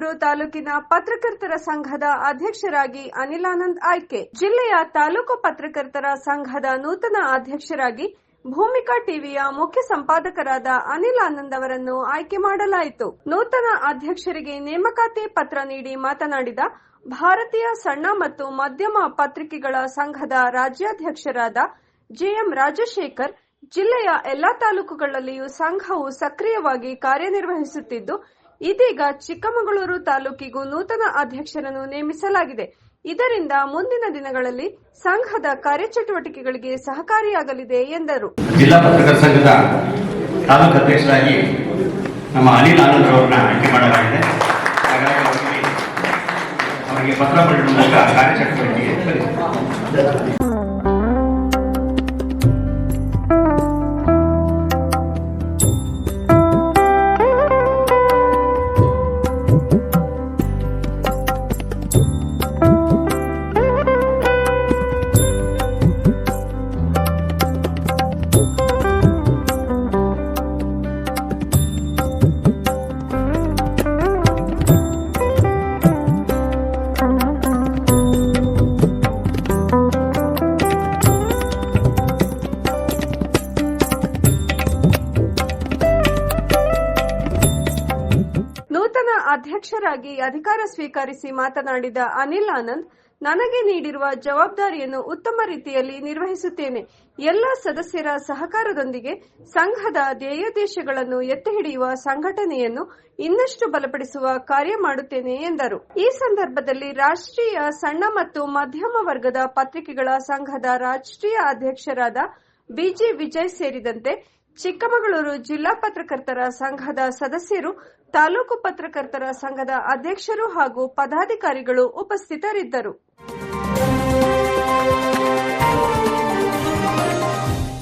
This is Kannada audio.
ಚಿಕ್ಕಮಗಳೂರು ತಾಲೂಕಿನ ಪತ್ರಕರ್ತರ ಸಂಘದ ಅಧ್ಯಕ್ಷರಾಗಿ ಅನಿಲಾನಂದ್ ಆಯ್ಕೆ. ಜಿಲ್ಲೆಯ ತಾಲೂಕು ಪತ್ರಕರ್ತರ ಸಂಘದ ನೂತನ ಅಧ್ಯಕ್ಷರಾಗಿ ಭೂಮಿಕಾ ಟಿವಿಯ ಮುಖ್ಯ ಸಂಪಾದಕರಾದ ಅನಿಲ್ ಆನಂದ್ ಅವರನ್ನು ಆಯ್ಕೆ ಮಾಡಲಾಯಿತು. ನೂತನ ಅಧ್ಯಕ್ಷರಿಗೆ ನೇಮಕಾತಿ ಪತ್ರ ನೀಡಿ ಮಾತನಾಡಿದ ಭಾರತೀಯ ಸಣ್ಣ ಮತ್ತು ಮಧ್ಯಮ ಪತ್ರಿಕೆಗಳ ಸಂಘದ ರಾಜ್ಯಾಧ್ಯಕ್ಷರಾದ ಜೆಎಂ ರಾಜಶೇಖರ್, ಜಿಲ್ಲೆಯ ಎಲ್ಲಾ ತಾಲೂಕುಗಳಲ್ಲಿಯೂ ಸಂಘವು ಸಕ್ರಿಯವಾಗಿ ಕಾರ್ಯನಿರ್ವಹಿಸುತ್ತಿದ್ದು, ಇದೀಗ ಚಿಕ್ಕಮಗಳೂರು ತಾಲೂಕಿಗೂ ನೂತನ ಅಧ್ಯಕ್ಷರನ್ನು ನೇಮಿಸಲಾಗಿದೆ. ಇದರಿಂದ ಮುಂದಿನ ದಿನಗಳಲ್ಲಿ ಸಂಘದ ಕಾರ್ಯಚಟುವಟಿಕೆಗಳಿಗೆ ಸಹಕಾರಿಯಾಗಲಿದೆ ಎಂದರು. ಜಿಲ್ಲಾ ಪತ್ರಕರ್ತರ ಸಂಘದ ತಾಲೂಕು ಅಧ್ಯಕ್ಷರಾಗಿ ನಮ್ಮ ಅನಿಲ್ ಆನಂದ್ ಅವರನ್ನ ಆಯ್ಕೆ ಮಾಡಲಾಗಿದೆ. ಹಾಗಾಗಿ ಅವರಿಗೆ ಪತ್ರ ಬರೆಯುವ ಮೂಲಕ ಕಾರ್ಯಚಟುವಟಿಕೆಗೆ ಕಲಿಸಿದ್ದಾರೆ. ನೂತನ ಅಧ್ಯಕ್ಷರಾಗಿ ಅಧಿಕಾರ ಸ್ವೀಕರಿಸಿ ಮಾತನಾಡಿದ ಅನಿಲ್ ಆನಂದ್, ನನಗೆ ನೀಡಿರುವ ಜವಾಬ್ದಾರಿಯನ್ನು ಉತ್ತಮ ರೀತಿಯಲ್ಲಿ ನಿರ್ವಹಿಸುತ್ತೇನೆ. ಎಲ್ಲ ಸದಸ್ಯರ ಸಹಕಾರದೊಂದಿಗೆ ಸಂಘದ ಧ್ಯೇಯೋದ್ದೇಶಗಳನ್ನು ಎತ್ತಿ ಹಿಡಿಯುವ ಸಂಘಟನೆಯನ್ನು ಇನ್ನಷ್ಟು ಬಲಪಡಿಸುವ ಕಾರ್ಯ ಮಾಡುತ್ತೇನೆ ಎಂದರು. ಈ ಸಂದರ್ಭದಲ್ಲಿ ರಾಷ್ಟ್ರೀಯ ಸಣ್ಣ ಮತ್ತು ಮಧ್ಯಮ ವರ್ಗದ ಪತ್ರಿಕೆಗಳ ಸಂಘದ ರಾಷ್ಟ್ರೀಯ ಅಧ್ಯಕ್ಷರಾದ ಬಿಜಿ ವಿಜಯ್ ಸೇರಿದಂತೆ ಚಿಕ್ಕಮಗಳೂರು ಜಿಲ್ಲಾ ಪತ್ರಕರ್ತರ ಸಂಘದ ಸದಸ್ಯರು, ತಾಲೂಕು ಪತ್ರಕರ್ತರ ಸಂಘದ ಅಧ್ಯಕ್ಷರು ಹಾಗೂ ಪದಾಧಿಕಾರಿಗಳು ಉಪಸ್ಥಿತರಿದ್ದರು.